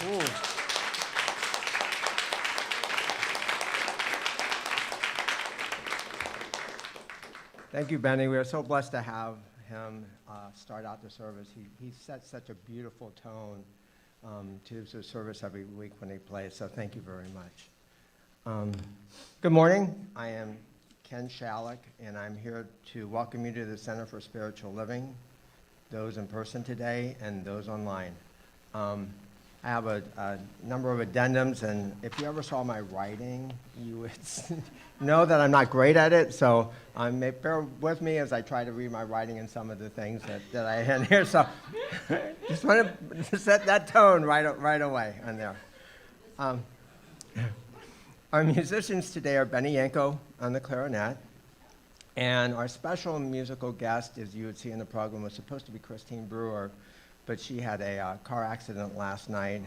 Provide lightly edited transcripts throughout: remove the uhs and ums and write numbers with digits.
Ooh. Thank you, Benny. We are so blessed to have him start out the service. He sets such a beautiful tone to the service every week when he plays, so thank you very much. Good morning. I am Ken Shalik, and I'm here to welcome you to the Center for Spiritual Living, those in person today and those online. I have a number of addendums, and if you ever saw my writing, you would know that I'm not great at it, so bear with me as I try to read my writing and some of the things that I had here. So just want to set that tone right away on there. Our musicians today are Benny Yangco on the clarinet, and our special musical guest, as you would see in the program, was supposed to be Christine Brewer, but she had a car accident last night,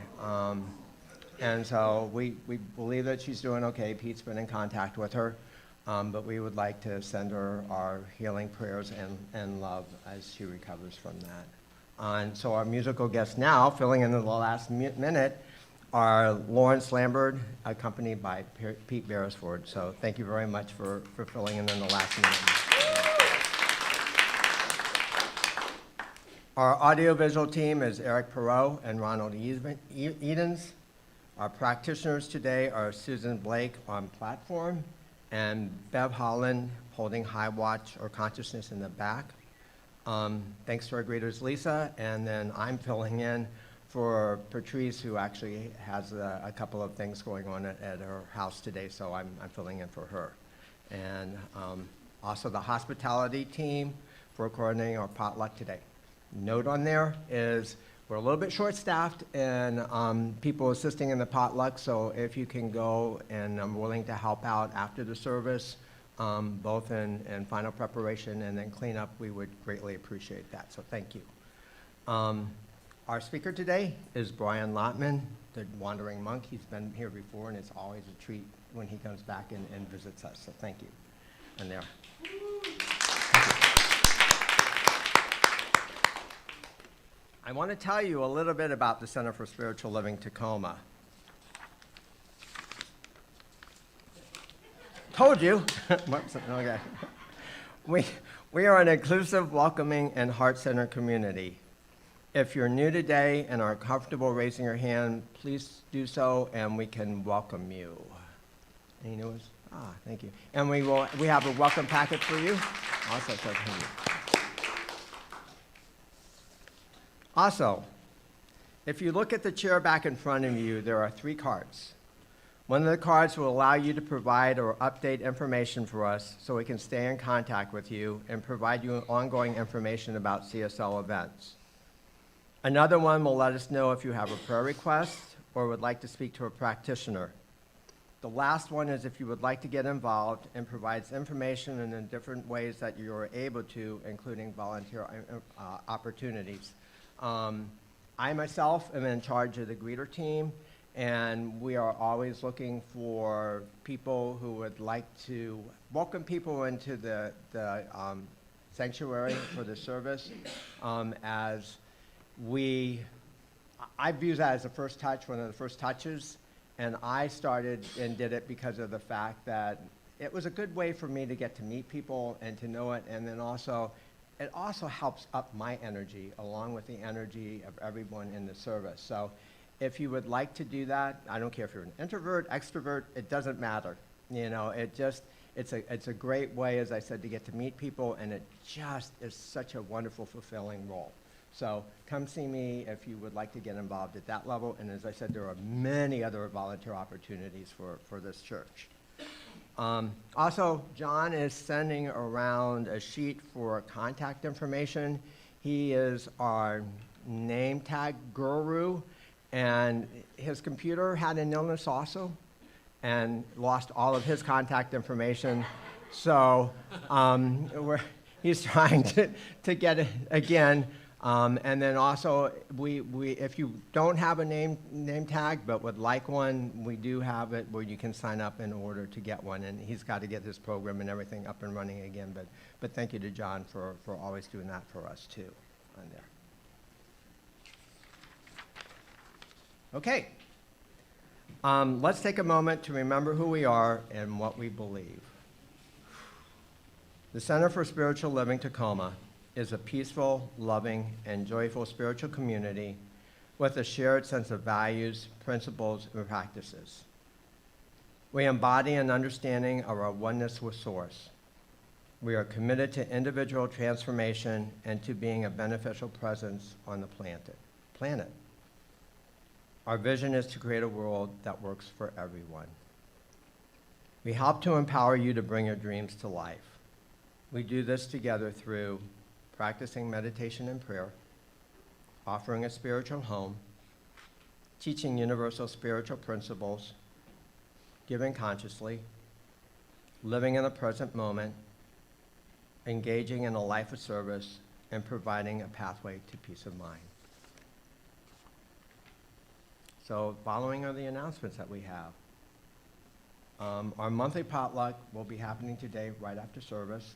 and so we believe that she's doing okay. Pete's been in contact with her, but we would like to send her our healing prayers and love as she recovers from that. And so our musical guests now, filling in the last minute, are Lawrence Lamberg, accompanied by Pete Beresford. So thank you very much for filling in the last minute. Our audiovisual team is Erik Perrohe and Ronald Edens. Our practitioners today are Susan Blake on platform and Bev Holland holding high watch or consciousness in the back. Thanks to our greeters, Lisa, and then I'm filling in for Patrice, who actually has a couple of things going on at her house today, so I'm filling in for her. And also the hospitality team for coordinating our potluck today. Note on there is we're a little bit short-staffed and people assisting in the potluck, so if you can go, and I'm willing to help out after the service, both in final preparation and then cleanup, we would greatly appreciate that, so thank you. Our speaker today is Brian Lottman, the wandering monk. He's been here before, and it's always a treat when he comes back and visits us, so thank you. And there. I want to tell you a little bit about the Center for Spiritual Living Tacoma. Told you. Okay. We are an inclusive, welcoming, and heart-centered community. If you're new today and are comfortable raising your hand, please do so, and we can welcome you. Any new ones? Thank you. And we have a welcome packet for you. Also, if you look at the chair back in front of you, there are 3 cards. One of the cards will allow you to provide or update information for us so we can stay in contact with you and provide you ongoing information about CSL events. Another one will let us know if you have a prayer request or would like to speak to a practitioner. The last one is if you would like to get involved and provides information in the different ways that you're able to, including volunteer opportunities. I myself am in charge of the greeter team, and we are always looking for people who would like to welcome people into the sanctuary for the service. I view that as the first touch, one of the first touches, and I started and did it because of the fact that it was a good way for me to get to meet people and to know it, and then also it also helps up my energy along with the energy of everyone in the service. So if you would like to do that, I don't care if you're an introvert, extrovert, it doesn't matter. You know, it's a great way, as I said, to get to meet people, and it just is such a wonderful, fulfilling role. So come see me if you would like to get involved at that level, and as I said, there are many other volunteer opportunities for this church. Also, John is sending around a sheet for contact information. He is our name tag guru, and his computer had an illness also and lost all of his contact information. So he's trying to get it again. And then also, if you don't have a name tag but would like one, we do have it where you can sign up in order to get one. And he's got to get this program and everything up and running again. But thank you to John for always doing that for us too on there. Okay. Let's take a moment to remember who we are and what we believe. The Center for Spiritual Living Tacoma is a peaceful, loving, and joyful spiritual community with a shared sense of values, principles, and practices. We embody an understanding of our oneness with Source. We are committed to individual transformation and to being a beneficial presence on the planet. Our vision is to create a world that works for everyone. We help to empower you to bring your dreams to life. We do this together through practicing meditation and prayer, offering a spiritual home, teaching universal spiritual principles, giving consciously, living in the present moment, engaging in a life of service, and providing a pathway to peace of mind. So following are the announcements that we have. Our monthly potluck will be happening today right after service,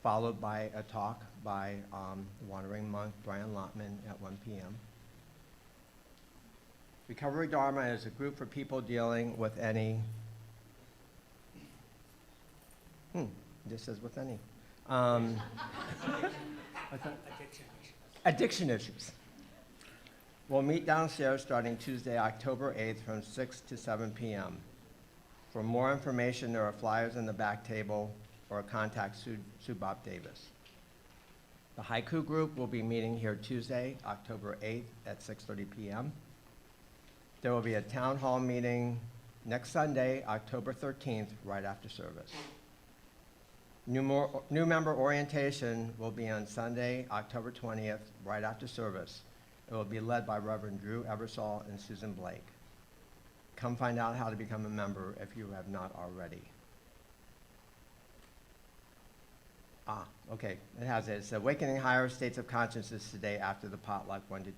followed by a talk by the Wandering Monk, Brian Lottman, at 1 p.m. Recovery Dharma is a group for people dealing with any, this says with any. Addiction issues. We'll meet downstairs starting Tuesday, October 8th from 6 to 7 p.m. For more information, there are flyers in the back table or contact Sue Bob Davis. The Haiku group will be meeting here Tuesday, October 8th at 6:30 p.m. There will be a town hall meeting next Sunday, October 13th, right after service. New member orientation will be on Sunday, October 20th, right after service. It will be led by Reverend Drew Ebersole and Susan Blake. Come find out how to become a member if you have not already. Okay, it's Awakening Higher States of Consciousness today after the potluck, 1 to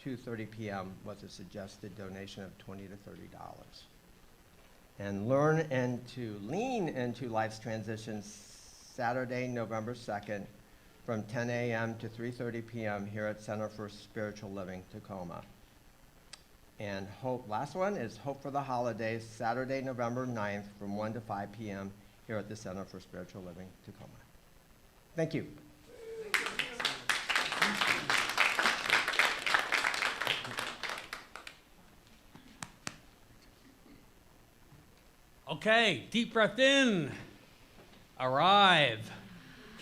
2:30 p.m. with a suggested donation of $20 to $30. And learn and to lean into life's transitions Saturday, November 2nd from 10 a.m. to 3:30 p.m. here at Center for Spiritual Living, Tacoma. And last one is Hope for the Holidays, Saturday, November 9th from 1 to 5 p.m. here at the Center for Spiritual Living, Tacoma. Thank you. Okay, deep breath in, arrive.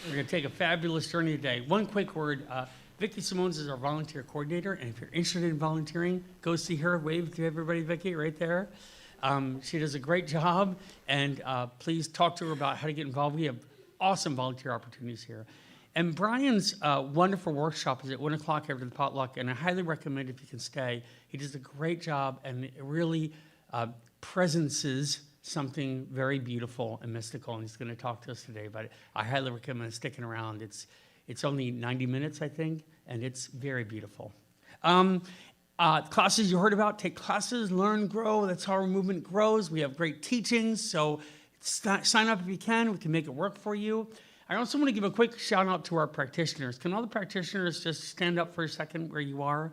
We're going to take a fabulous journey today. One quick word, Vicki Simones is our volunteer coordinator, and if you're interested in volunteering, go see her. Wave to everybody, Vicki, right there. She does a great job, and please talk to her about how to get involved. We have awesome volunteer opportunities here. And Brian's wonderful workshop is at 1 o'clock after the potluck, and I highly recommend if you can stay. He does a great job, and it really presences something very beautiful and mystical, and he's going to talk to us today about it. I highly recommend sticking around. It's only 90 minutes, I think, and it's very beautiful. Classes you heard about, take classes, learn, grow. That's how our movement grows. We have great teachings, so sign up if you can. We can make it work for you. I also want to give a quick shout out to our practitioners. Can all the practitioners just stand up for a second where you are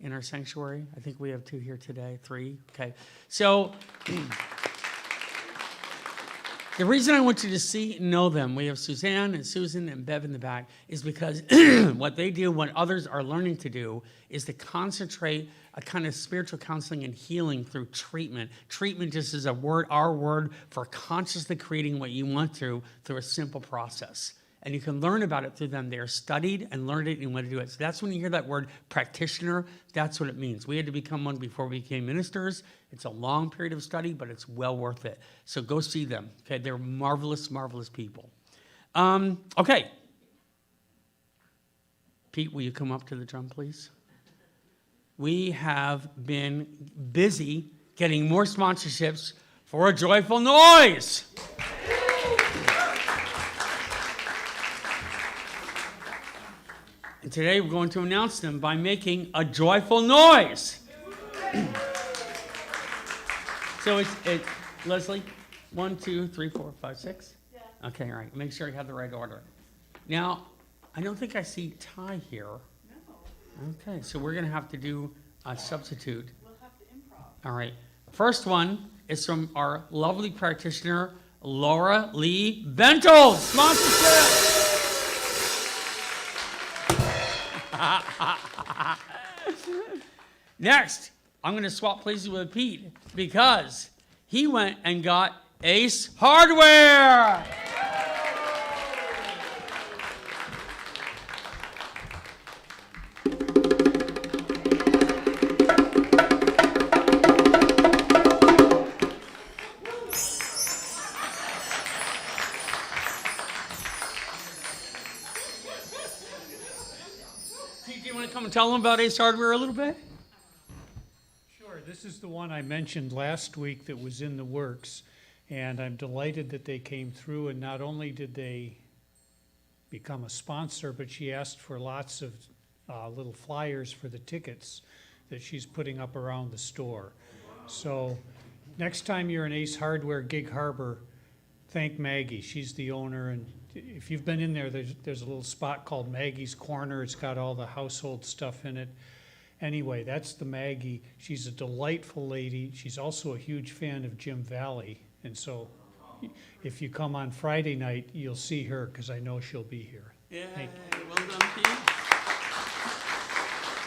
in our sanctuary? I think we have 2 here today, 3. Okay. So the reason I want you to know them, we have Suzanne and Susan and Bev in the back, is because what they do, what others are learning to do, is to concentrate a kind of spiritual counseling and healing through treatment. Treatment just is our word for consciously creating what you want through a simple process. And you can learn about it through them. They are studied and learned it and want to do it. So that's when you hear that word practitioner, that's what it means. We had to become one before we became ministers. It's a long period of study, but it's well worth it. So go see them. Okay, they're marvelous, marvelous people. Okay. Pete, will you come up to the drum, please? We have been busy getting more sponsorships for a joyful noise. And today we're going to announce them by making a joyful noise. So it's Leslie, 1, 2, 3, 4, 5, 6? Yeah. Okay, all right. Make sure you have the right order. Now, I don't think I see Ty here. No. Okay, so we're going to have to do substitute. We'll have to improv. All right. First one is from our lovely practitioner, Laura Lee Bentold. Sponsorship. Next, I'm going to swap places with Pete because he went and got Ace Hardware. Pete, do you want to come and tell them about Ace Hardware a little bit? Sure, this is the one I mentioned last week that was in the works, and I'm delighted that they came through, and not only did they become a sponsor, but she asked for lots of little flyers for the tickets that she's putting up around the store. So next time you're in Ace Hardware, Gig Harbor, thank Maggie. She's the owner, and if you've been in there, there's a little spot called Maggie's Corner. It's got all the household stuff in it. Anyway, that's the Maggie. She's a delightful lady. She's also a huge fan of Jim Valley. And so if you come on Friday night, you'll see her because I know she'll be here. Yeah, well done, Pete.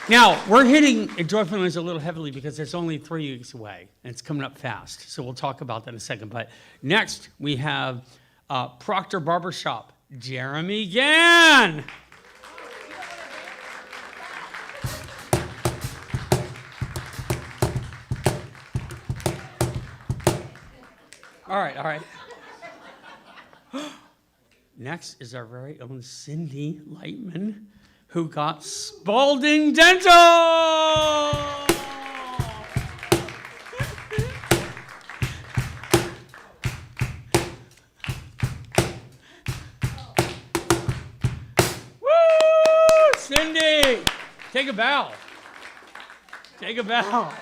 Now, we're hitting Joyful Noise a little heavily because it's only 3 weeks away, and it's coming up fast. So we'll talk about that in a second. But next, we have Proctor Barbershop, Jeremy Gann. All right. Next is our very own Cindy Lightman, who got Spalding Dental. Woo! Cindy, take a bow. Take a bow.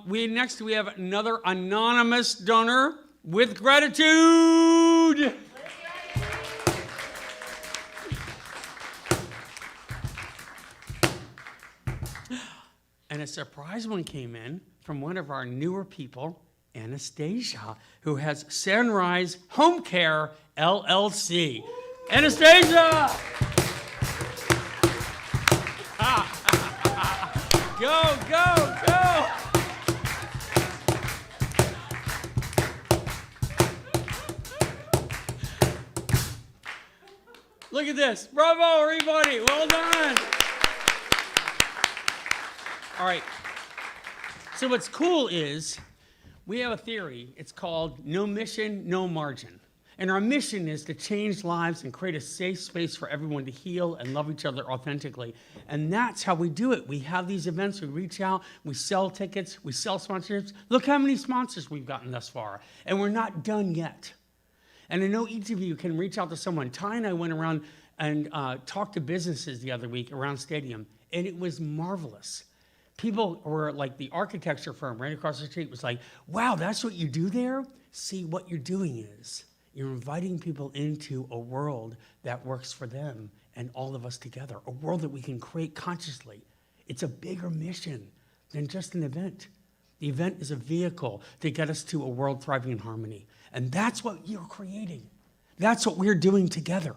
Next we have another anonymous donor with gratitude. And a surprise one came in from one of our newer people, Anastasia, who has Sunrise Home Care LLC. Anastasia! Go, go, go! Look at this. Bravo, everybody. Well done. All right. So what's cool is we have a theory. It's called no mission, no margin. And our mission is to change lives and create a safe space for everyone to heal and love each other authentically. And that's how we do it. We have these events. We reach out. We sell tickets. We sell sponsorships. Look how many sponsors we've gotten thus far. And we're not done yet. And I know each of you can reach out to someone. Ty and I went around and talked to businesses the other week around Stadium, and it was marvelous. People were like, the architecture firm right across the street was like, wow, that's what you do there? See, what you're doing is you're inviting people into a world that works for them and all of us together, a world that we can create consciously. It's a bigger mission than just an event. The event is a vehicle to get us to a world thriving in harmony. And that's what you're creating. That's what we're doing together.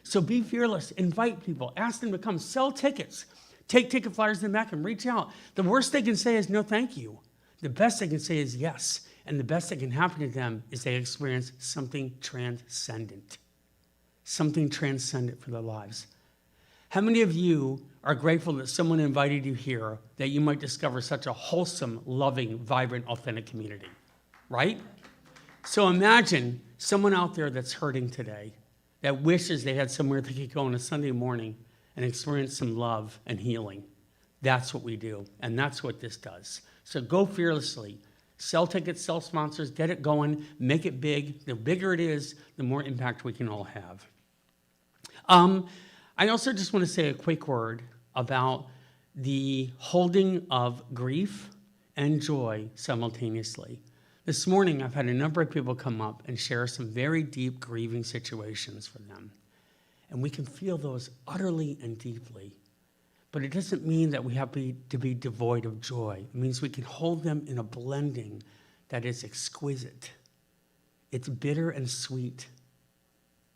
So be fearless, invite people, ask them to come, sell tickets, take ticket flyers in the back and reach out. The worst they can say is no thank you. The best they can say is yes. And the best that can happen to them is they experience something transcendent for their lives. How many of you are grateful that someone invited you here, that you might discover such a wholesome, loving, vibrant, authentic community, right? So imagine someone out there that's hurting today, that wishes they had somewhere they could go on a Sunday morning and experience some love and healing. That's what we do, and that's what this does. So go fearlessly. Sell tickets, sell sponsors, get it going, make it big. The bigger it is, the more impact we can all have. I also just want to say a quick word about the holding of grief and joy simultaneously. This morning, I've had a number of people come up and share some very deep grieving situations for them. And we can feel those utterly and deeply. But it doesn't mean that we have to be devoid of joy. It means we can hold them in a blending that is exquisite. It's bitter and sweet.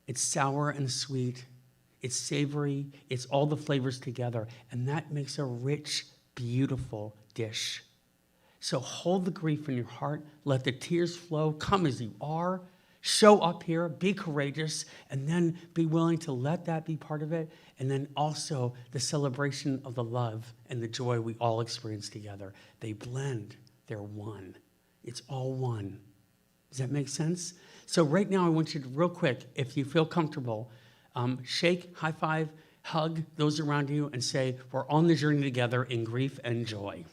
It's sour and sweet. It's savory. It's all the flavors together. And that makes a rich, beautiful dish. So hold the grief in your heart. Let the tears flow. Come as you are. Show up here. Be courageous. And then be willing to let that be part of it. And then also the celebration of the love and the joy we all experience together. They blend. They're one. It's all one. Does that make sense? So right now I want you to, real quick, if you feel comfortable, shake, high five, hug those around you and say, we're on the journey together in grief and joy.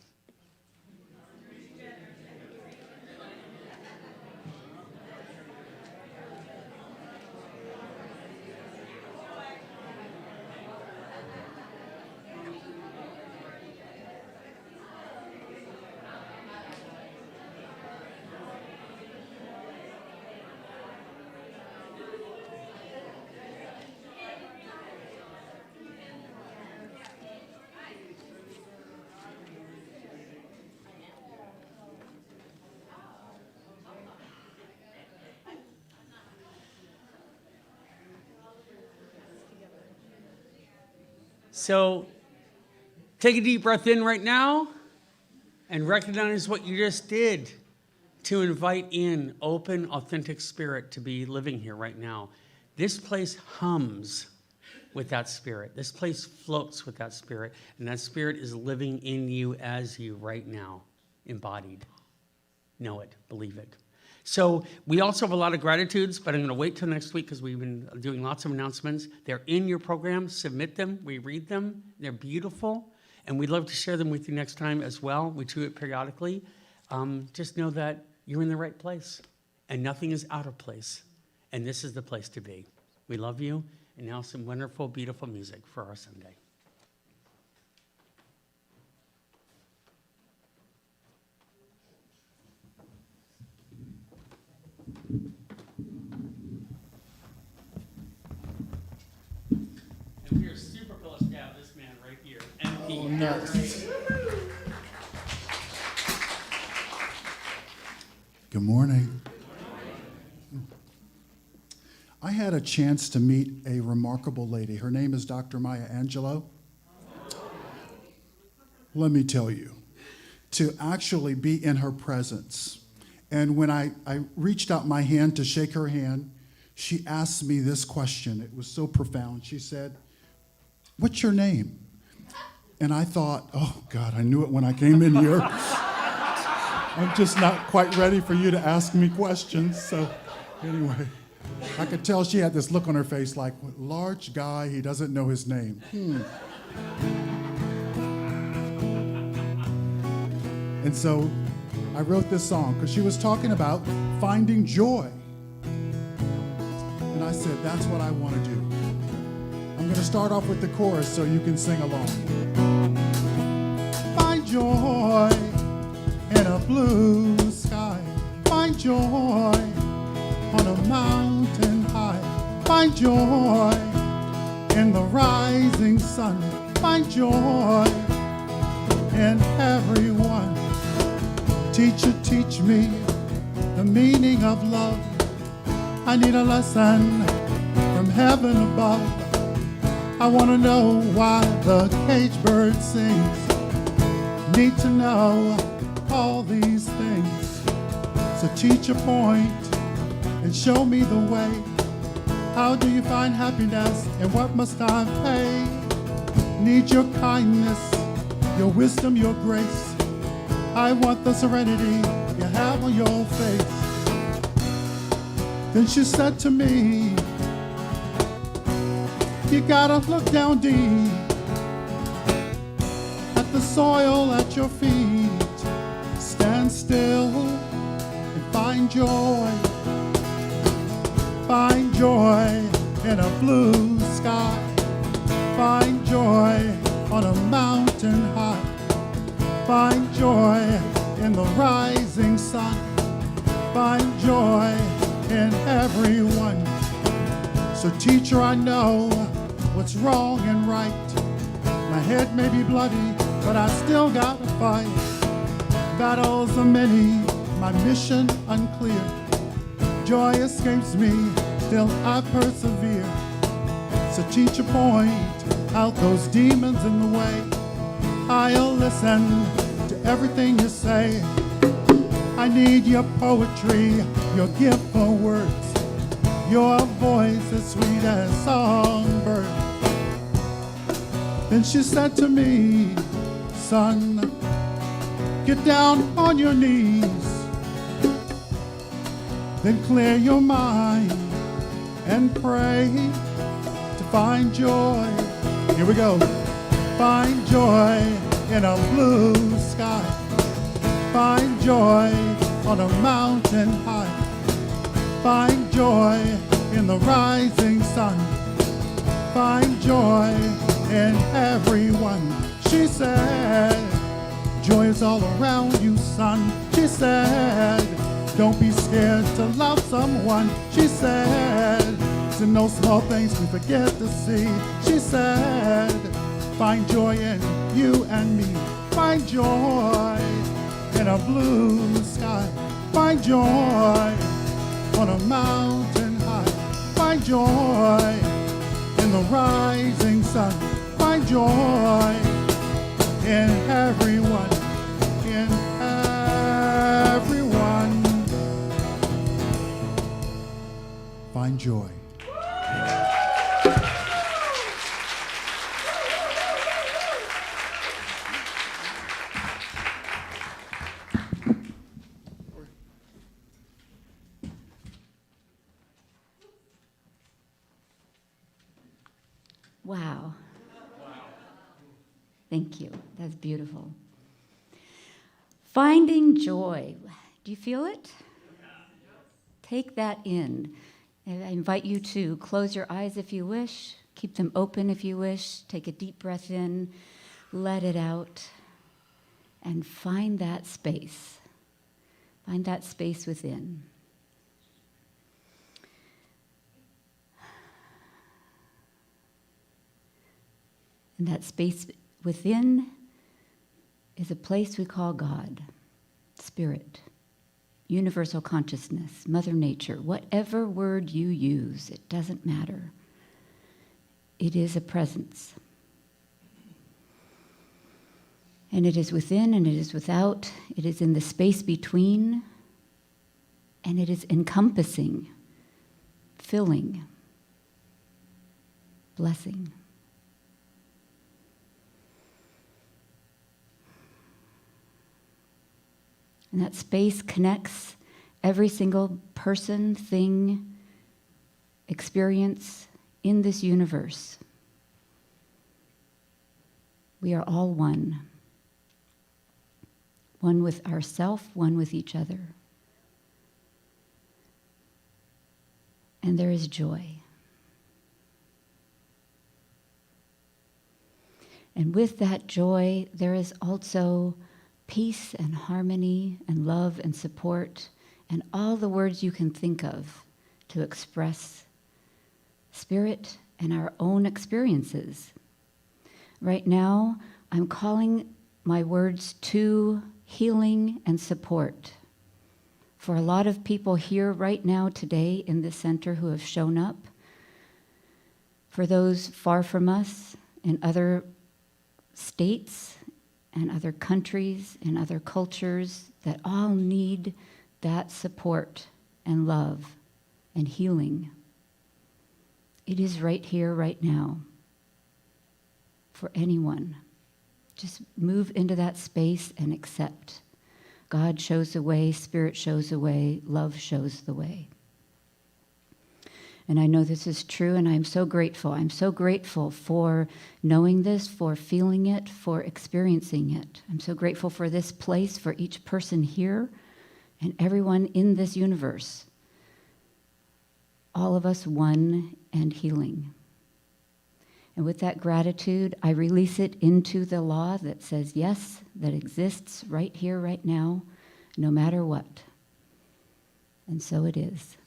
So take a deep breath in right now and recognize what you just did to invite in open, authentic spirit to be living here right now. This place hums with that spirit. This place floats with that spirit, and that spirit is living in you as you right now, embodied. Know it, believe it. So we also have a lot of gratitudes, but I'm going to wait till next week because we've been doing lots of announcements. They're in your program. Submit them. We read them. They're beautiful, and we'd love to share them with you next time as well. We do it periodically. Just know that you're in the right place, and nothing is out of place, and this is the place to be. We love you, and now some wonderful, beautiful music for our Sunday. And we are super blessed to have this man right here. MP. Oh, nice. Good morning. I had a chance to meet a remarkable lady. Her name is Dr. Maya Angelou. Let me tell you, to actually be in her presence. And when I reached out my hand to shake her hand, she asked me this question. It was so profound. She said, "What's your name?" And I thought, oh God, I knew it when I came in here. I'm just not quite ready for you to ask me questions. So anyway, I could tell she had this look on her face like, large guy, he doesn't know his name. And so I wrote this song because she was talking about finding joy. And I said, that's what I want to do. I'm going to start off with the chorus so you can sing along. Find joy in a blue sky. Find joy on a mountain high. Find joy in the rising sun. Find joy in everyone. Teacher, teach me the meaning of love. I need a lesson from heaven above. I want to know why the cage bird sings. Need to know all these things. So teacher, point and show me the way. How do you find happiness and what must I pay? Need your kindness, your wisdom, your grace. I want the serenity you have on your face. Then she said to me, you gotta look down deep at the soil at your feet. Stand still and find joy. Find joy in a blue sky. Find joy on a mountain high. Find joy in the rising sun. Find joy in everyone. So teacher, I know what's wrong and right. My head may be bloody, but I still gotta fight. Battles are many, my mission unclear. Joy escapes me, still I persevere. So teacher, point out those demons in the way. I'll listen to everything you say. I need your poetry, your gift for words, your voice as sweet as songbird. Then she said to me, son, get down on your knees, then clear your mind and pray to find joy. Here we go. Find joy in a blue sky. Find joy on a mountain high. Find joy in the rising sun. Find joy in everyone. She said, joy is all around you, son. She said, don't be scared to love someone. She said, it's in those small things we forget to see. She said, find joy in you and me. Find joy in a blue sky. Find joy on a mountain high. Find joy in the rising sun. Find joy in everyone, in everyone. Find joy. Wow. Thank you. That's beautiful. Finding joy. Do you feel it? Take that in. And I invite you to close your eyes if you wish. Keep them open if you wish. Take a deep breath in. Let it out. And find that space. Find that space within. And that space within is a place we call God, Spirit, universal consciousness, Mother Nature, whatever word you use, it doesn't matter. It is a presence. And it is within and it is without. It is in the space between, and it is encompassing, filling, blessing. And that space connects every single person, thing, experience in this universe. We are all one. One with ourself, one with each other. And there is joy. And with that joy, there is also peace and harmony and love and support and all the words you can think of to express spirit and our own experiences. Right now, I'm calling my words to healing and support. For a lot of people here right now today in this center who have shown up, for those far from us in other states and other countries and other cultures that all need that support and love and healing. It is right here, right now, for anyone. Just move into that space and accept. God shows the way, Spirit shows the way, love shows the way. And I know this is true, and I'm so grateful. I'm so grateful for knowing this, for feeling it, for experiencing it. I'm so grateful for this place, for each person here, and everyone in this universe. All of us one and healing. And with that gratitude, I release it into the law that says yes, that exists right here, right now, no matter what. And so it is.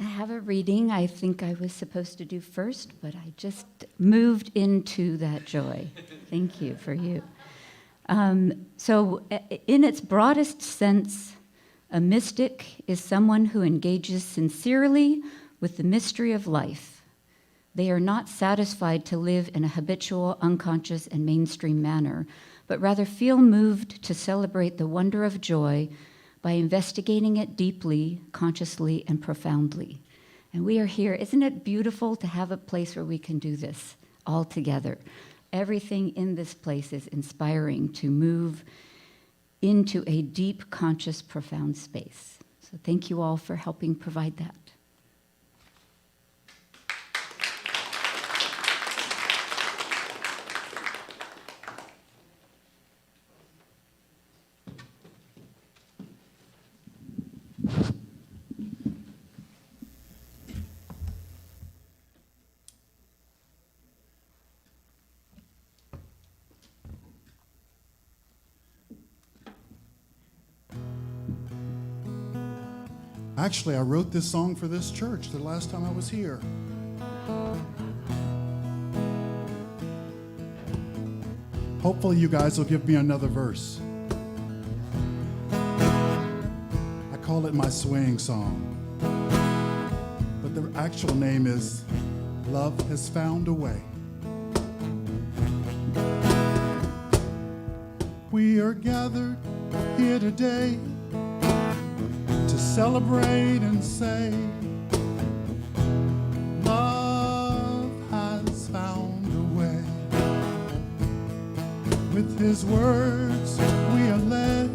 I have a reading I think I was supposed to do first, but I just moved into that joy. Thank you for you. So in its broadest sense, a mystic is someone who engages sincerely with the mystery of life. They are not satisfied to live in a habitual, unconscious, and mainstream manner, but rather feel moved to celebrate the wonder of joy by investigating it deeply, consciously, and profoundly. And we are here. Isn't it beautiful to have a place where we can do this all together? Everything in this place is inspiring to move into a deep, conscious, profound space. So thank you all for helping provide that. Actually, I wrote this song for this church the last time I was here. Hopefully you guys will give me another verse. I call it my swaying song. But the actual name is Love Has Found a Way. We are gathered here today to celebrate and say, love has found a way. With his words we are led,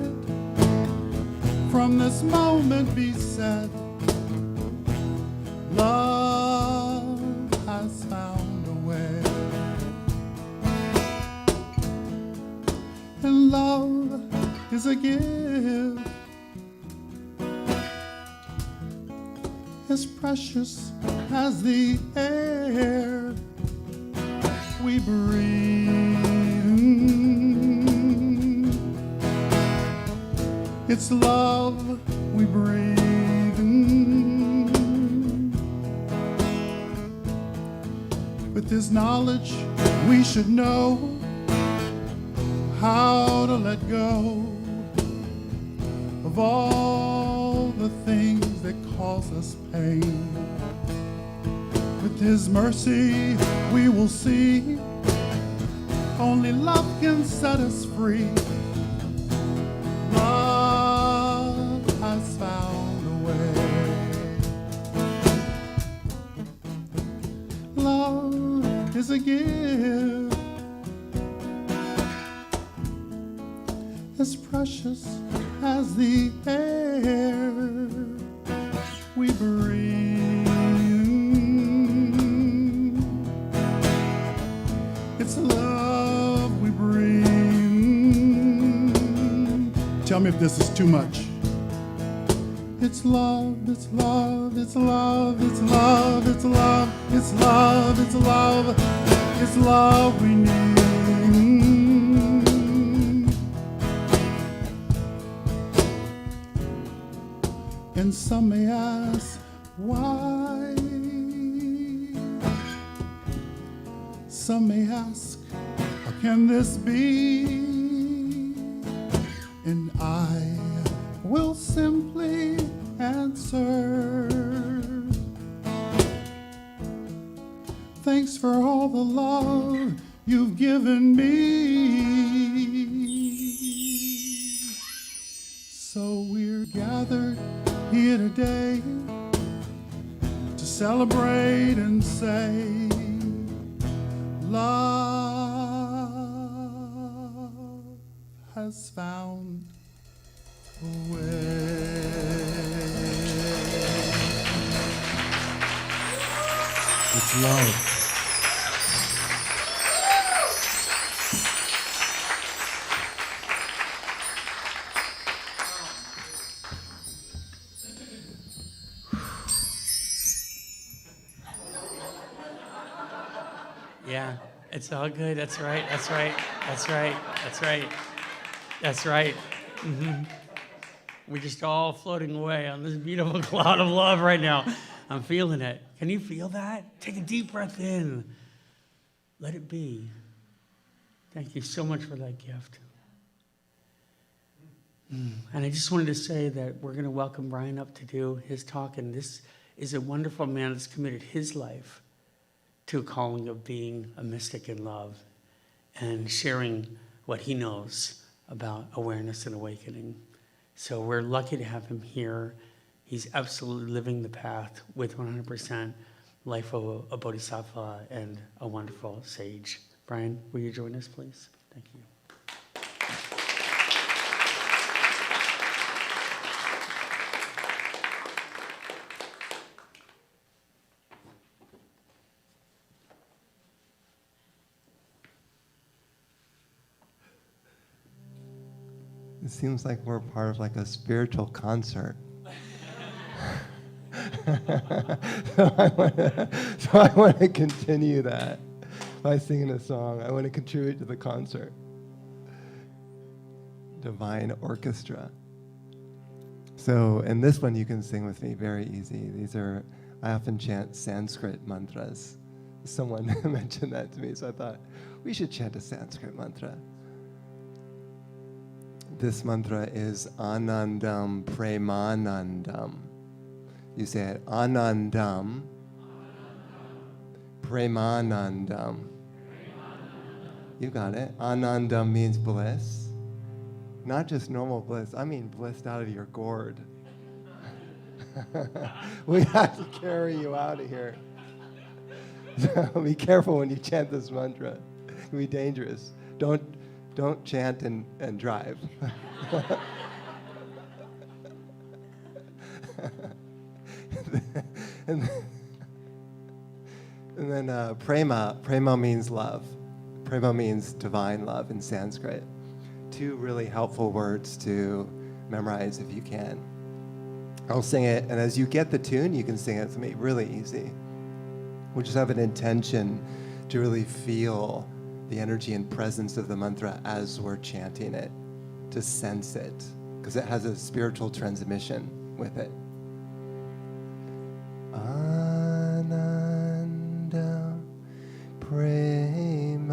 from this moment be said, love has found a way. And love is a gift as precious as the air we breathe. It's love we breathe. With this knowledge, we should know how to let go of all the things that cause us pain. With his mercy, we will see only love can set us free. Love has found a way. Love is a gift as precious as the air we breathe. It's love we breathe. Tell me if this is too much. It's love, it's love, it's love, it's love, it's love, it's love, it's love, it's love we need. And some may ask, why? Some may ask, how can this be? And I will simply answer, thanks for all the love you've given me. So we're gathered here today to celebrate and say, love has found a way. It's love. Yeah, it's all good. That's right. That's right. That's right. That's right. That's right. Mm-hmm. We're just all floating away on this beautiful cloud of love right now. I'm feeling it. Can you feel that? Take a deep breath in. Let it be. Thank you so much for that gift. And I just wanted to say that we're going to welcome Brian up to do his talk. And this is a wonderful man that's committed his life to a calling of being a mystic in love and sharing what he knows about awareness and awakening. So we're lucky to have him here. He's absolutely living the path with 100% life of a bodhisattva and a wonderful sage. Brian, will you join us, please? Thank you. It seems like we're part of like a spiritual concert. So I want to continue that by singing a song. I want to contribute to the concert. Divine Orchestra. So, and this one you can sing with me very easy. I often chant Sanskrit mantras. Someone mentioned that to me, so I thought we should chant a Sanskrit mantra. This mantra is Anandam Premanandam. You say it, Anandam Premanandam. You got it. Anandam means bliss. Not just normal bliss, I mean bliss out of your gourd. We have to carry you out of here. So be careful when you chant this mantra. It can be dangerous. Don't chant and drive. and then prema means love. Prema means divine love in Sanskrit. 2 really helpful words to memorize if you can. I'll sing it, and as you get the tune, you can sing it with me really easy. We'll just have an intention to really feel the energy and presence of the mantra as we're chanting it, to sense it, because it has a spiritual transmission with it. Ananda Premanandam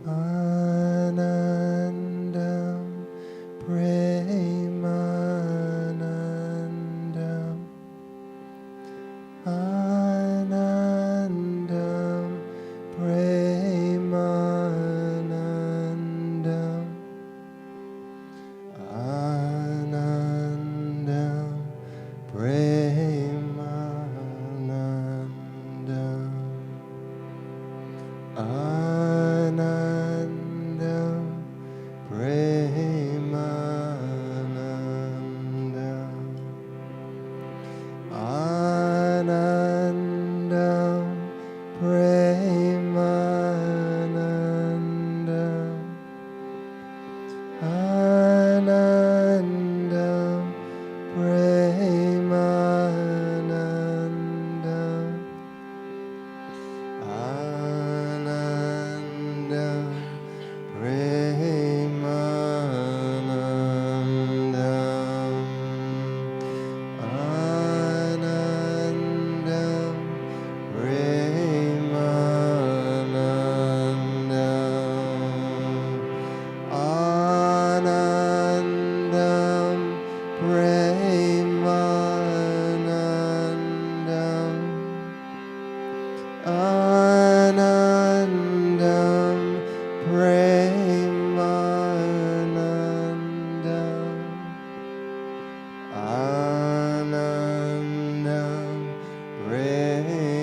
Anandam Premanandam Anandam Premanandam Anandam Premanandam Anandam Premanandam Anandam Premanandam Anandam Premanandam Anandam Premanandam Anandam Premanandam Anandam Premanandam Anandam Premanandam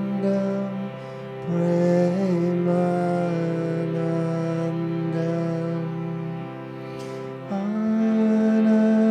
Anandam Premanandam Anandam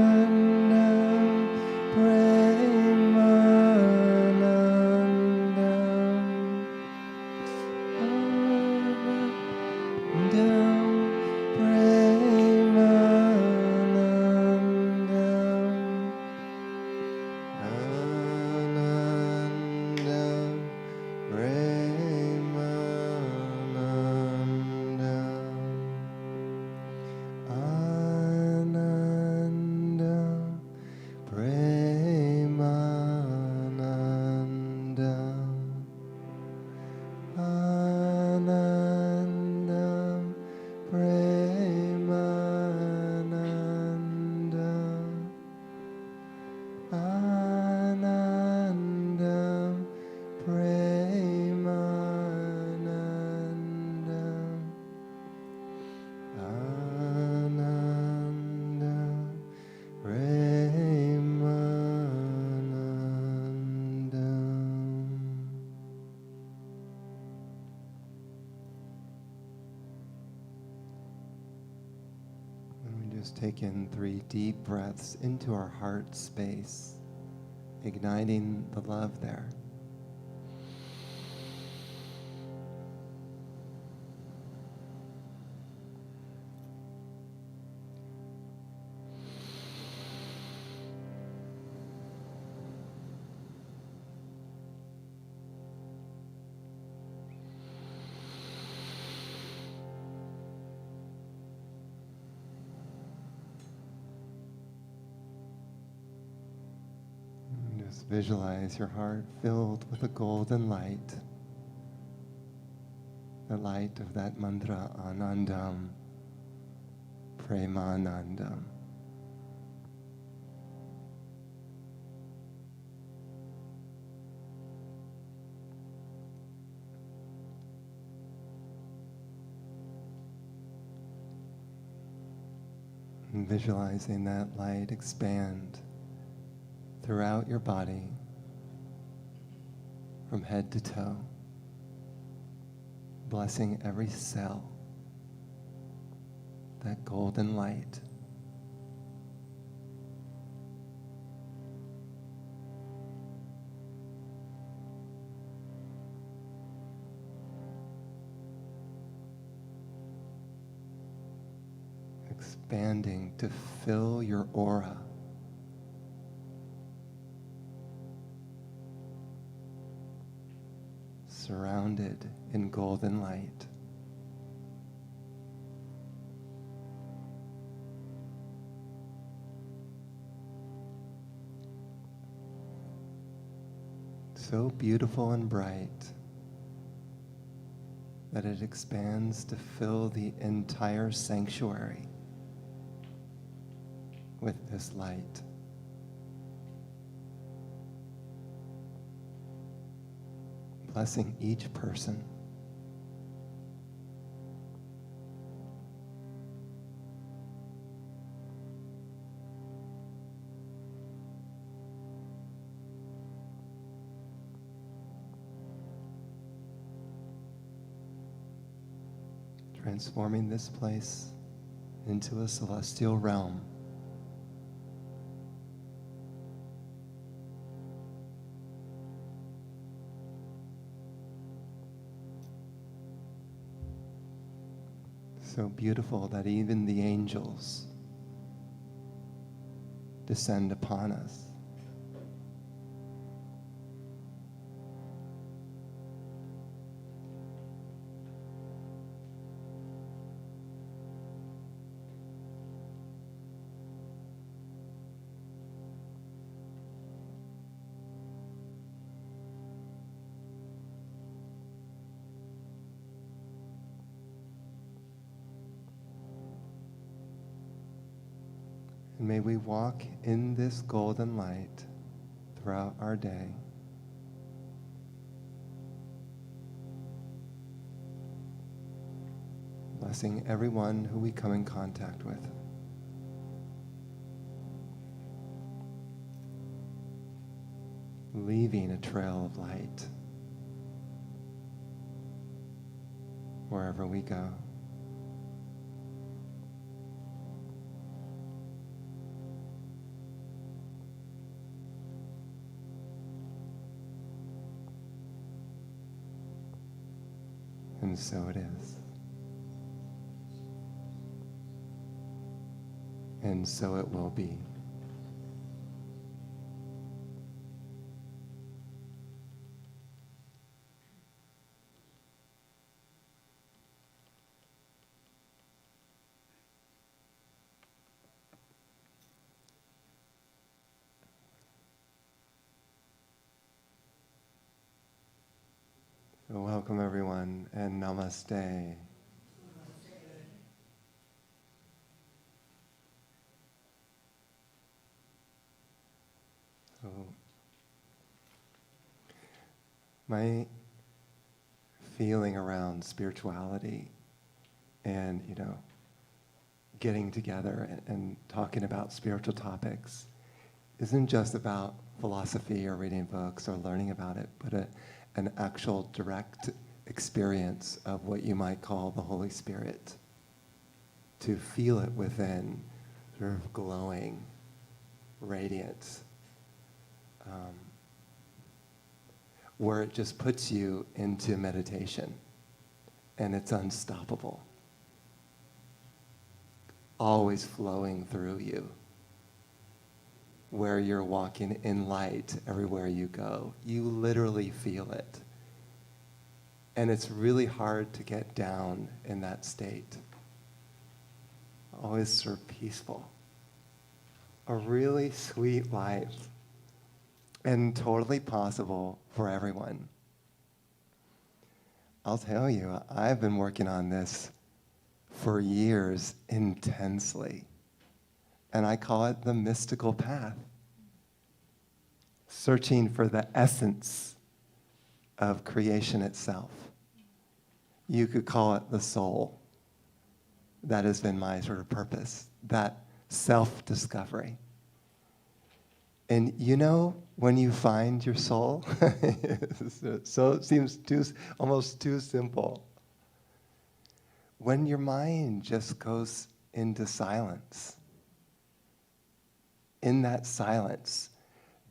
Just take in 3 deep breaths into our heart space, igniting the love there. Just visualize your heart filled with a golden light, the light of that mantra, Anandam, Premanandam. And visualizing that light expand throughout your body, from head to toe, blessing every cell, that golden light. Expanding to fill your aura. Surrounded in golden light. So beautiful and bright that it expands to fill the entire sanctuary with this light. Blessing each person. Transforming this place into a celestial realm. So beautiful that even the angels descend upon us. And may we walk in this golden light throughout our day. Blessing everyone who we come in contact with. Leaving a trail of light wherever we go. And so it is. And so it will be. So welcome everyone, and namaste. So, my feeling around spirituality and, getting together and talking about spiritual topics isn't just about philosophy or reading books or learning about it, but an actual direct experience of what you might call the Holy Spirit. To feel it within, sort of glowing, radiant, where it just puts you into meditation, and it's unstoppable, always flowing through you, where you're walking in light everywhere you go. You literally feel it. And it's really hard to get down in that state. Always sort of peaceful. A really sweet life. And totally possible for everyone. I'll tell you, I've been working on this for years intensely. And I call it the mystical path. Searching for the essence of creation itself. You could call it the soul. That has been my sort of purpose, that self-discovery. And you know, when you find your soul, so it seems almost too simple. When your mind just goes into silence. In that silence,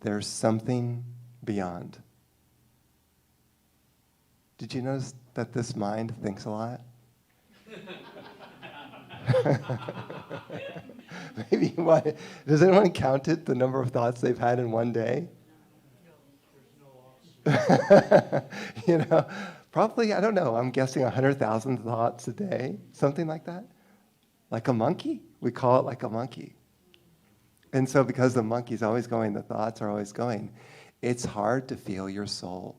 there's something beyond. Did you notice that this mind thinks a lot? Maybe why? Does anyone count it, the number of thoughts they've had in one day? You know, probably, I don't know, I'm guessing 100,000 thoughts a day, something like that. Like a monkey? We call it like a monkey. And so because the monkey's always going, the thoughts are always going, it's hard to feel your soul.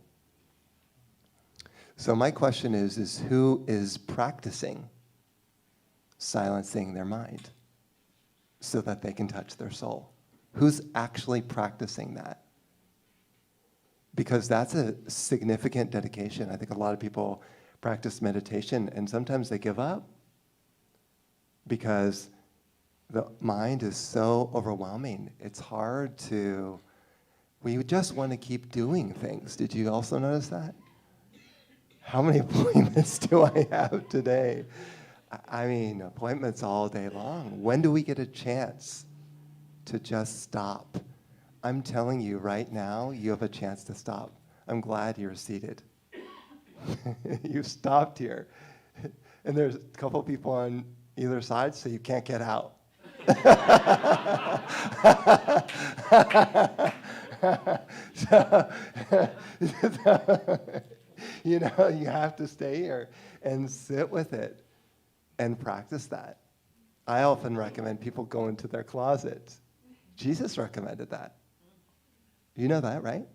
So my question is who is practicing silencing their mind so that they can touch their soul? Who's actually practicing that? Because that's a significant dedication. I think a lot of people practice meditation and sometimes they give up because the mind is so overwhelming. It's hard to, we just want to keep doing things. Did you also notice that? How many appointments do I have today? I mean, appointments all day long. When do we get a chance to just stop? I'm telling you right now, you have a chance to stop. I'm glad you're seated. You stopped here. And there's a couple people on either side, so you can't get out. so, you know, you have to stay here and sit with it and practice that. I often recommend people go into their closet. Jesus recommended that. You know that, right?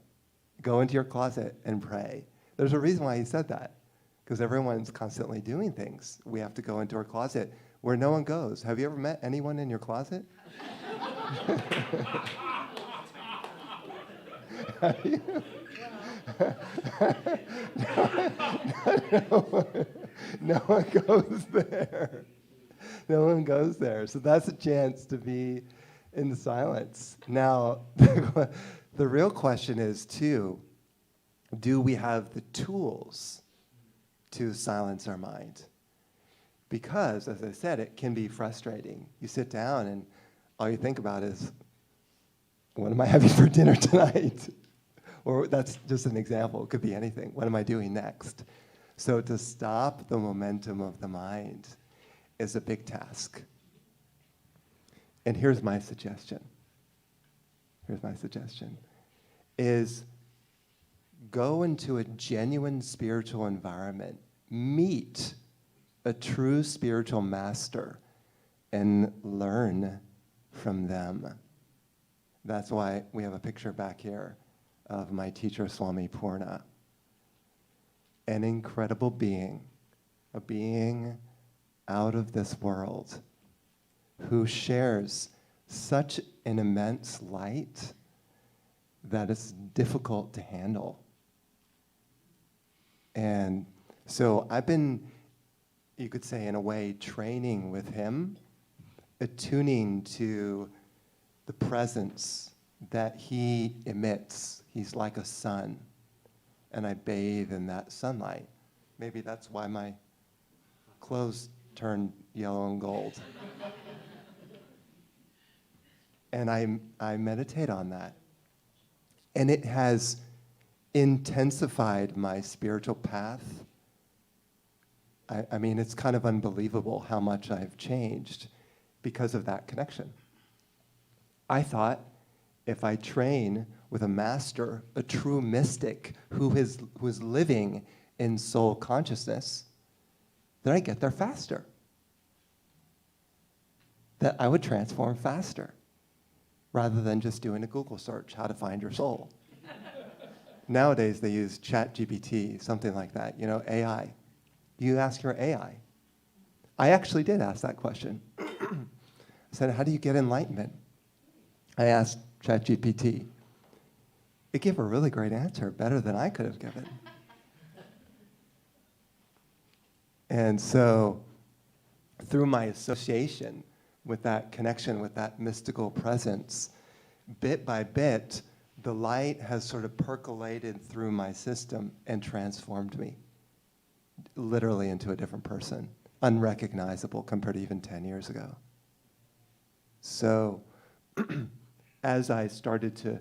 Go into your closet and pray. There's a reason why he said that, because everyone's constantly doing things. We have to go into our closet where no one goes. Have you ever met anyone in your closet? Have you? No one goes there. No one goes there. So that's a chance to be in the silence. Now, the real question is, too, do we have the tools to silence our mind? Because, as I said, it can be frustrating. You sit down and all you think about is, what am I having for dinner tonight? Or that's just an example. It could be anything. What am I doing next? So to stop the momentum of the mind is a big task. And here's my suggestion. Is go into a genuine spiritual environment. Meet a true spiritual master and learn from them. That's why we have a picture back here of my teacher, Swami Purna. An incredible being, a being out of this world who shares such an immense light that it's difficult to handle. And so I've been, you could say in a way, training with him, attuning to the presence that he emits. He's like a sun, and I bathe in that sunlight. Maybe that's why my clothes turned yellow and gold. And I meditate on that. And it has intensified my spiritual path. I mean, it's kind of unbelievable how much I've changed because of that connection. I thought if I train with a master, a true mystic who is living in soul consciousness, then I get there faster. That I would transform faster rather than just doing a Google search, how to find your soul. Nowadays, they use ChatGPT, something like that, AI. You ask your AI. I actually did ask that question. I said, how do you get enlightenment? I asked ChatGPT. It gave a really great answer, better than I could have given. And so, through my association with that connection, with that mystical presence, bit by bit, the light has sort of percolated through my system and transformed me, literally into a different person, unrecognizable compared to even 10 years ago. So, as I started to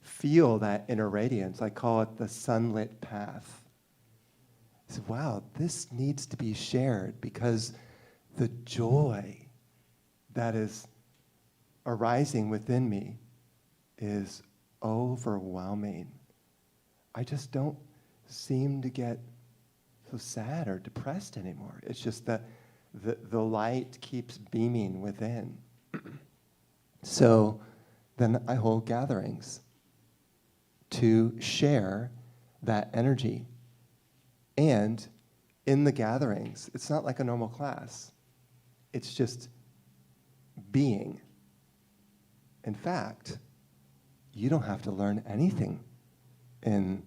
feel that inner radiance, I call it the sunlit path. I said, wow, this needs to be shared because the joy that is arising within me is overwhelming. I just don't seem to get so sad or depressed anymore. It's just that the light keeps beaming within. So then I hold gatherings to share that energy. And in the gatherings, it's not like a normal class. It's just being. In fact, you don't have to learn anything in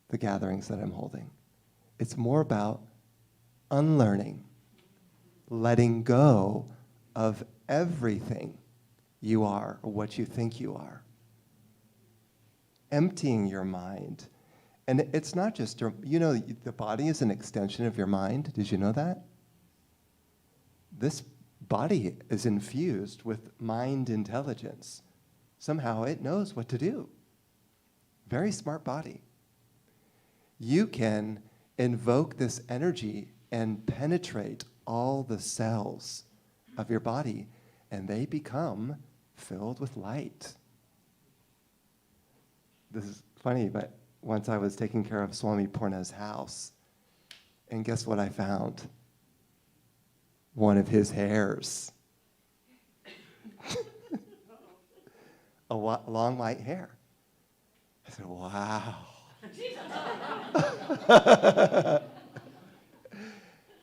the gatherings that I'm holding. It's more about unlearning, letting go of everything you are or what you think you are. Emptying your mind. And it's not just, the body is an extension of your mind. Did you know that? This body is infused with mind intelligence. Somehow it knows what to do. Very smart body. You can invoke this energy and penetrate all the cells of your body, and they become filled with light. This is funny, but once I was taking care of Swami Purna's house, and guess what I found? One of his hairs. Long white hair. I said, wow.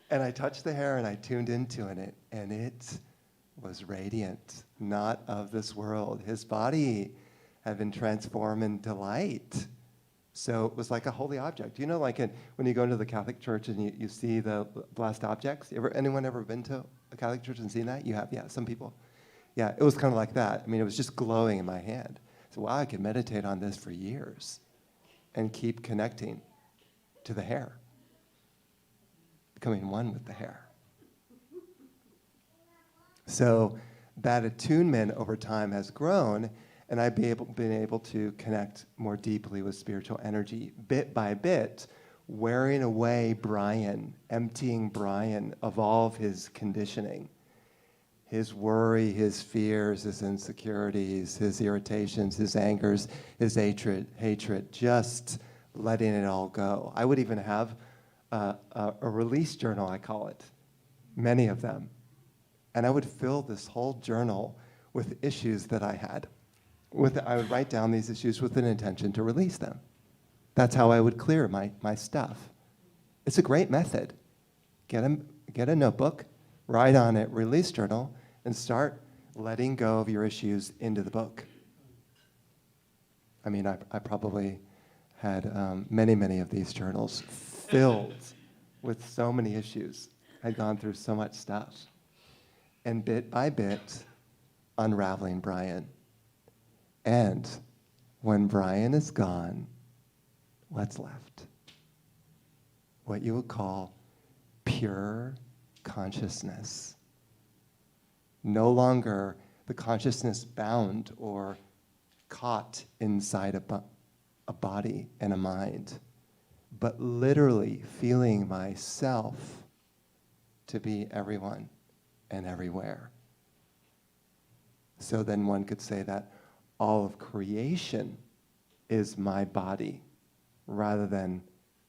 And I touched the hair and I tuned into it, and it was radiant, not of this world. His body had been transformed into light. So it was like a holy object. Like when you go into the Catholic Church and you see the blessed objects? Anyone ever been to a Catholic church and seen that? You have? Yeah, some people. Yeah, it was kind of like that. I mean, it was just glowing in my hand. So, wow, I could meditate on this for years and keep connecting to the hair, becoming one with the hair. So that attunement over time has grown, and I've been able to connect more deeply with spiritual energy, bit by bit, wearing away Brian, emptying Brian of all of his conditioning, his worry, his fears, his insecurities, his irritations, his angers, his hatred, just letting it all go. I would even have a release journal, I call it, many of them. And I would fill this whole journal with issues that I had. I would write down these issues with an intention to release them. That's how I would clear my stuff. It's a great method. Get a notebook, write on it, release journal, and start letting go of your issues into the book. I mean, I probably had many of these journals filled with so many issues. I'd gone through so much stuff. And bit by bit, unraveling Brian. And when Brian is gone, what's left? What you would call pure consciousness. No longer the consciousness bound or caught inside a body and a mind, but literally feeling myself to be everyone and everywhere. So then one could say that all of creation is my body, rather than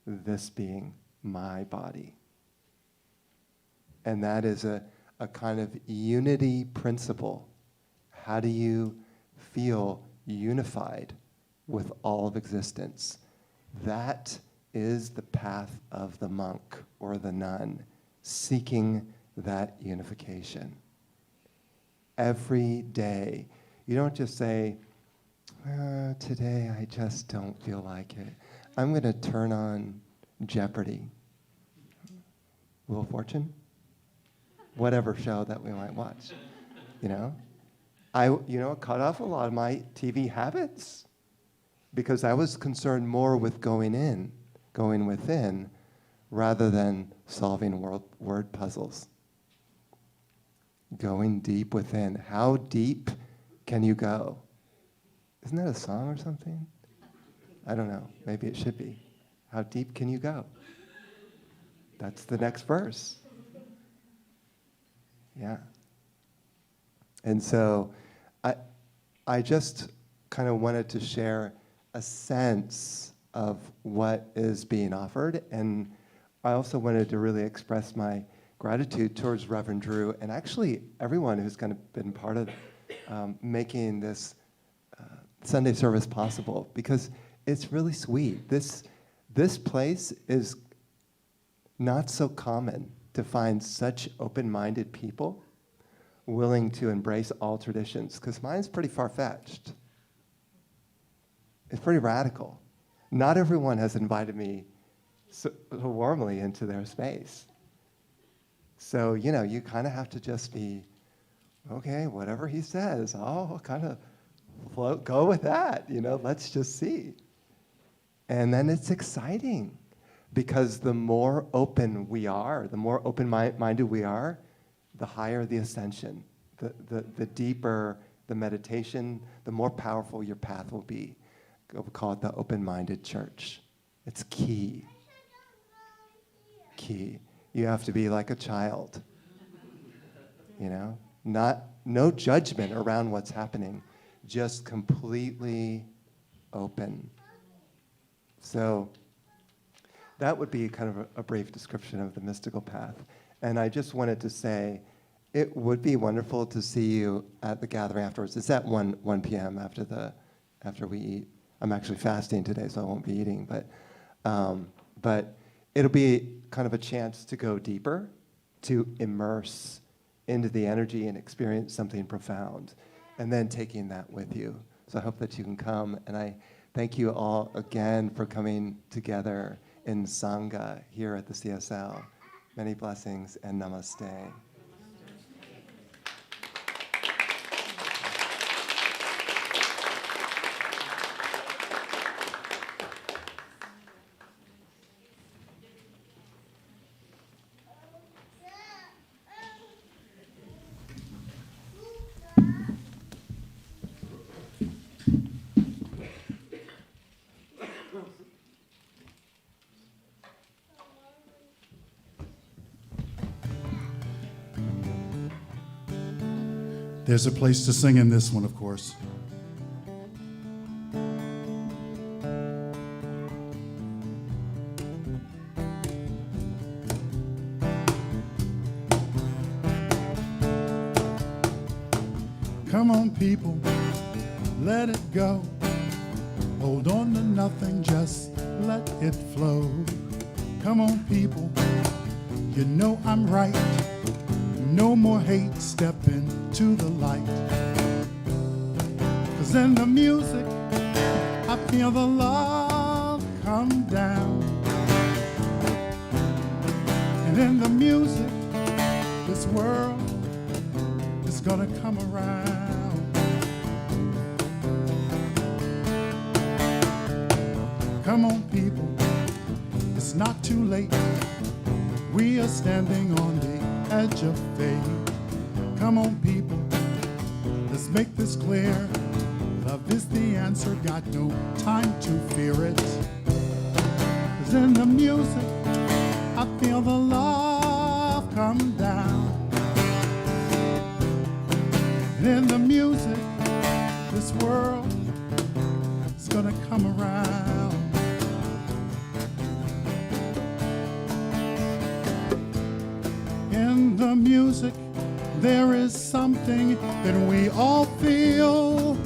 this being my body. And that is a kind of unity principle. How do you feel unified with all of existence? That is the path of the monk or the nun, seeking that unification. Every day, you don't just say, today I just don't feel like it. I'm going to turn on Jeopardy, Wheel of Fortune, whatever show that we might watch. I cut off a lot of my TV habits because I was concerned more with going within, rather than solving word puzzles. Going deep within. How deep can you go? Isn't that a song or something? I don't know. Maybe it should be. How deep can you go? That's the next verse. Yeah. And so I just kind of wanted to share a sense of what is being offered. And I also wanted to really express my gratitude towards Reverend Drew and actually everyone who's kind of been part of making this Sunday service possible, because it's really sweet. This place is not so common to find such open-minded people willing to embrace all traditions, because mine's pretty far-fetched. It's pretty radical. Not everyone has invited me so warmly into their space. So, you kind of have to just be, okay, whatever he says, I'll kind of go with that, let's just see. And then it's exciting, because the more open we are, the more open-minded we are, the higher the ascension, the deeper the meditation, the more powerful your path will be. We'll call it the open-minded church. It's key. Key. You have to be like a child, no judgment around what's happening, just completely open. So that would be kind of a brief description of the mystical path. And I just wanted to say, it would be wonderful to see you at the gathering afterwards. It's at 1 p.m. after we eat. I'm actually fasting today, so I won't be eating. But it'll be kind of a chance to go deeper, to immerse into the energy and experience something profound, and then taking that with you. So I hope that you can come. And I thank you all again for coming together in Sangha here at the CSL. Many blessings and namaste. There's a place to sing in this one, of course. Come on, people, let it go. Hold on to nothing, just let it flow. Come on, people, you know I'm right. No more hate, step into the light. 'Cause in the music, I feel the love come down. And in the music, this world is gonna come around. Come on, people, it's not too late. We are standing on the edge of faith. Come on, people, Let's make this clear. Love is the answer, got no time to fear it. 'Cause in the music, I feel the love come down. And in the music, this world is gonna come around. In the music, there is something that we all feel.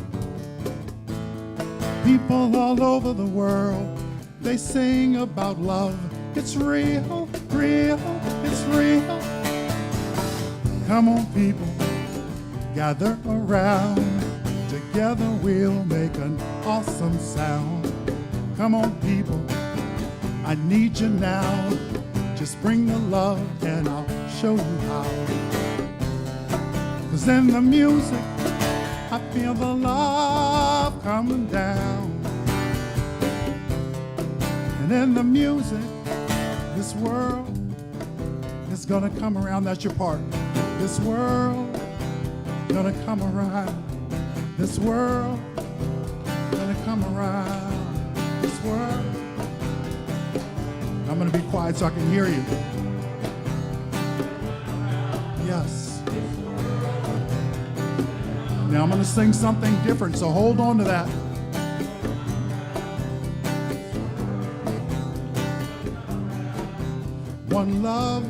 People all over the world, they sing about love. It's real, real, it's real. Come on, people, gather around. Together we'll make an awesome sound. Come on, people, I need you now. Just bring the love and I'll show you how. 'Cause in the music, I feel the love coming down. And in the music, this world is gonna come around. That's your part. This world gonna come around. This world gonna come around. This world. I'm gonna be quiet so I can hear you. Yes. Now I'm gonna sing something different, so hold on to that. One love,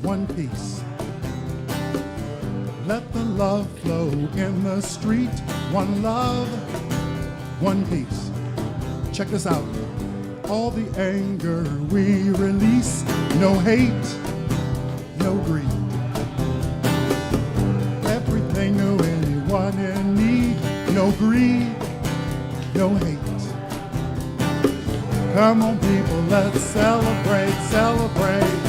one peace. Let the love flow in the street. One love, one peace. Check this out. All the anger we release. No hate, no greed. Everything to anyone in need. No greed, no hate. Come on, people, let's celebrate, celebrate.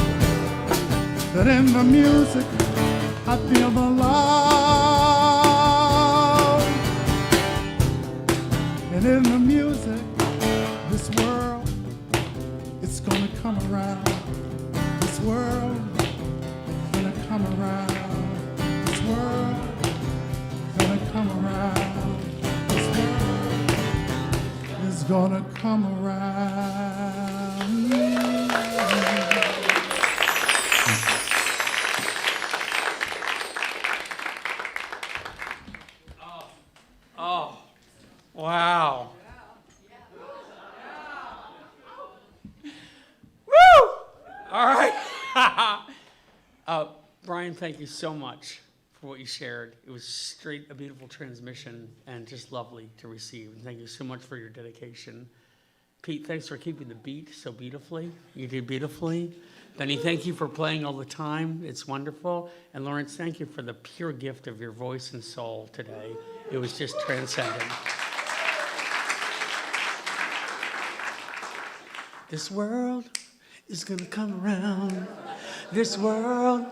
That in the music, I feel the love. And in the music, this world, it's gonna come around. This world, gonna come around. This world, gonna come around. This world is gonna come around. Oh, wow. Woo! All right. Brian, thank you so much for what you shared. It was straight a beautiful transmission and just lovely to receive. And thank you so much for your dedication. Pete, thanks for keeping the beat so beautifully. You did beautifully. Benny, thank you for playing all the time. It's wonderful. And Lawrence, thank you for the pure gift of your voice and soul today. It was just transcendent. This world is gonna come around. This world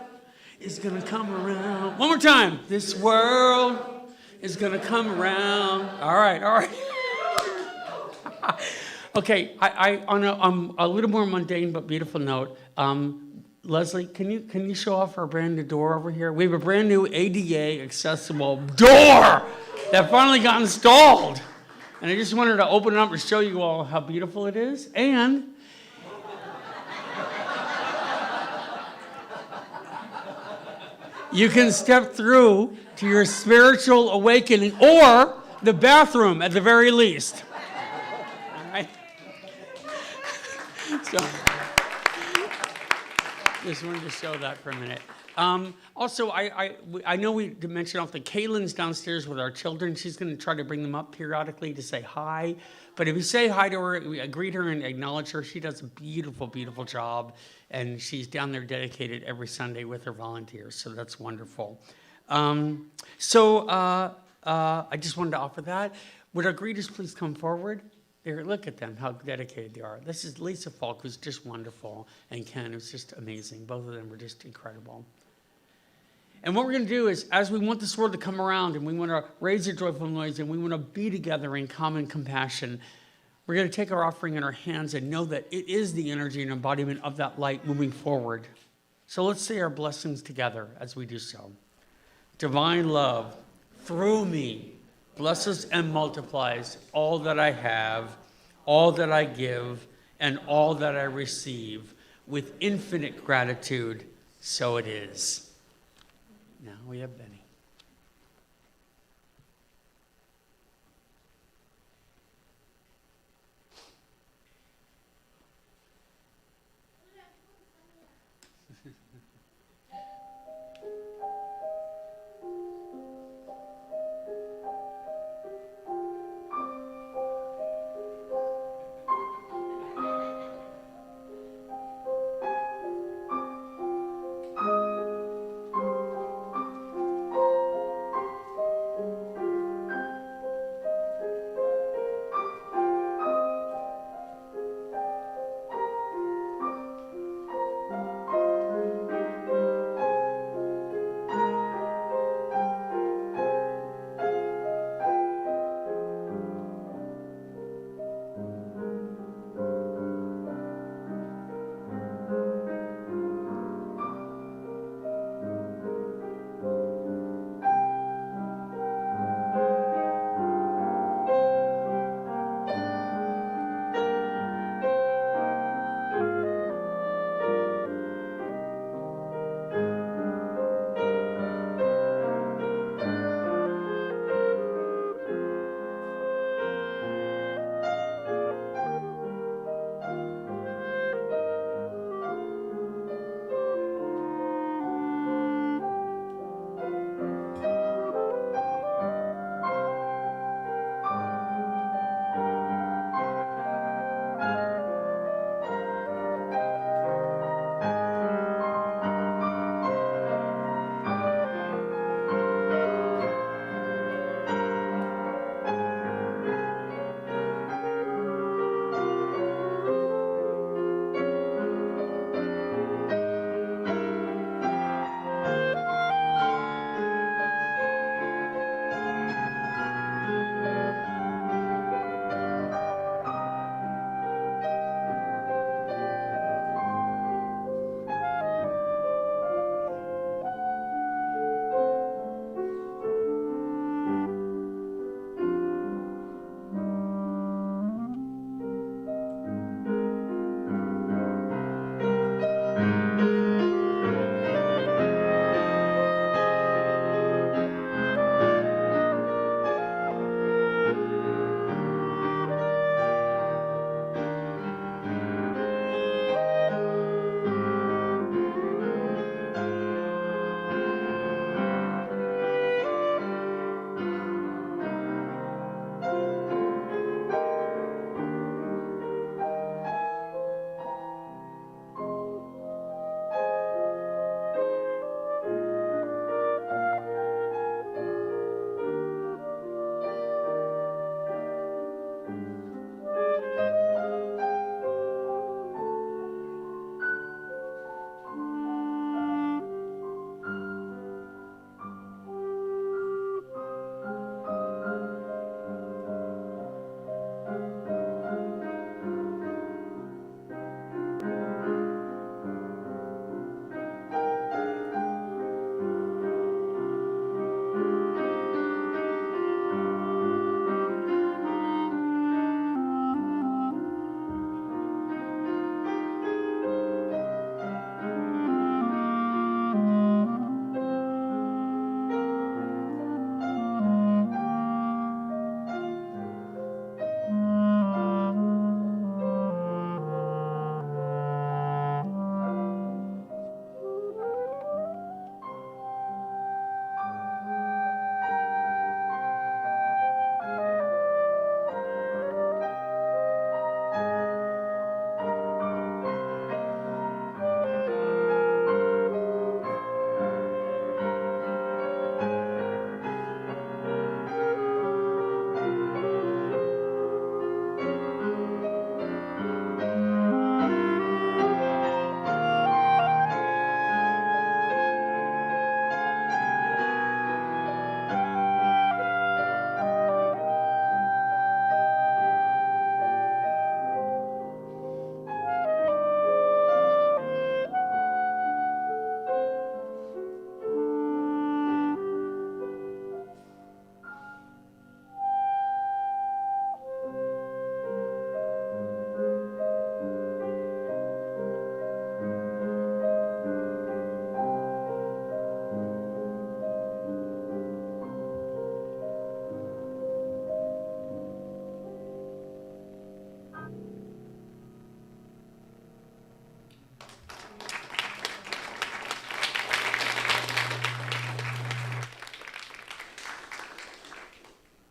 is gonna come around. One more time. This world is gonna come around. All right, all right. Okay, on a little more mundane but beautiful note, Leslie, can you show off our brand new door over here? We have a brand new ADA accessible door that finally got installed. And I just wanted to open it up and show you all how beautiful it is. And you can step through to your spiritual awakening or the bathroom at the very least. All right? So, just wanted to show that for a minute. Also, I know we mentioned off the Kaylin's downstairs with our children. She's going to try to bring them up periodically to say hi. But if you say hi to her, greet her and acknowledge her, she does a beautiful, beautiful job. And she's down there dedicated every Sunday with her volunteers. So that's wonderful. I just wanted to offer that. Would our greeters please come forward? There, look at them, how dedicated they are. This is Lisa Falk, who's just wonderful, and Ken, who's just amazing. Both of them were just incredible. And what we're going to do is, as we want this world to come around, and we want to raise a joyful noise, and we want to be together in common compassion, we're going to take our offering in our hands and know that it is the energy and embodiment of that light moving forward. So let's say our blessings together as we do so. Divine love, through me, blesses and multiplies all that I have, all that I give, and all that I receive with infinite gratitude. So it is. Now we have Benny.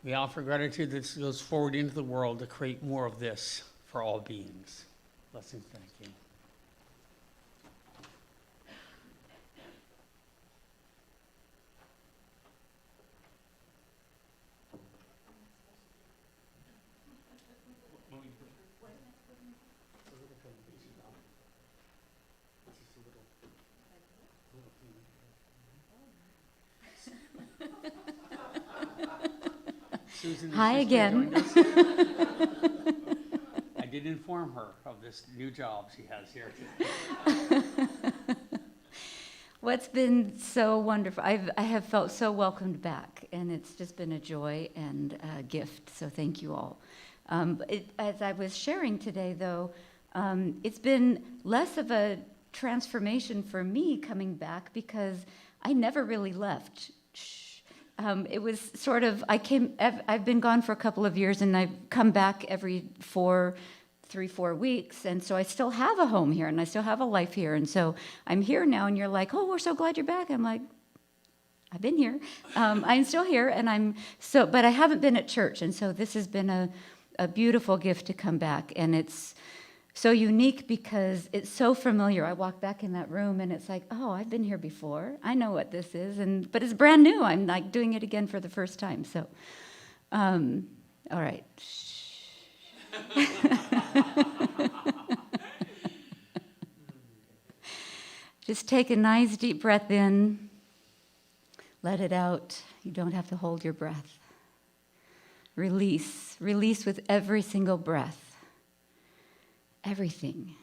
We offer gratitude that goes forward into the world to create more of this for all beings. Blessings, thank you. Susan Hi has just again. rejoined us. I did inform her of this new job she has here. What's been so wonderful, I have felt so welcomed back, and it's just been a joy and a gift, so thank you all. As I was sharing today, though, it's been less of a transformation for me coming back because I never really left. It was sort of, I've been gone for a couple of years, and I've come back every 4 weeks, and so I still have a home here, and I still have a life here, and so I'm here now, and you're like, oh, we're so glad you're back. I'm like, I've been here. I'm still here, and but I haven't been at church, and so this has been a beautiful gift to come back, and it's so unique because it's so familiar. I walk back in that room, and it's like, oh, I've been here before. I know what this is, but it's brand new. I'm like doing it again for the first time. So, all right. Just take a nice deep breath in. Let it out. You don't have to hold your breath. Release. Release with every single breath. Everything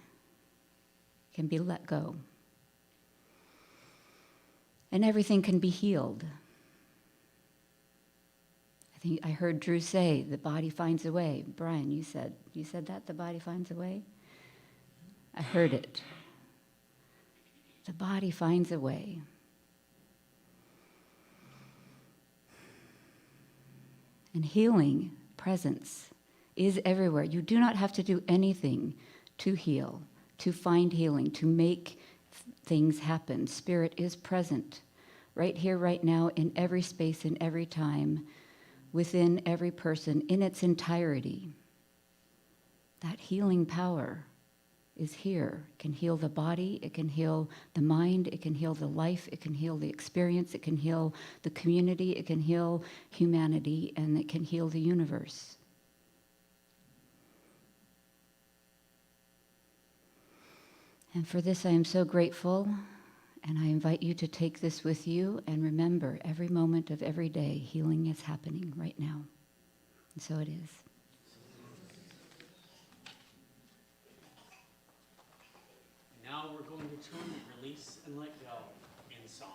can be let go. And everything can be healed. I think I heard Drew say, the body finds a way. Brian, you said that, the body finds a way? I heard it. The body finds a way. And healing, presence, is everywhere. You do not have to do anything to heal, to find healing, to make things happen. Spirit is present right here, right now, in every space, in every time, within every person, in its entirety. That healing power is here. It can heal the body, it can heal the mind, it can heal the life, it can heal the experience, it can heal the community, it can heal humanity, and it can heal the universe. And for this I am so grateful, and I invite you to take this with you and remember every moment of every day healing is happening right now. And so it is. Now we're going to turn to release and let go in song.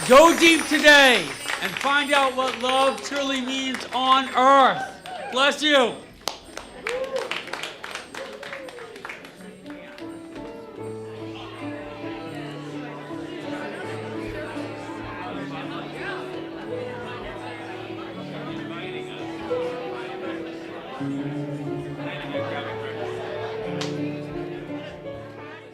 Go deep today and find out what love truly means on earth. Bless you.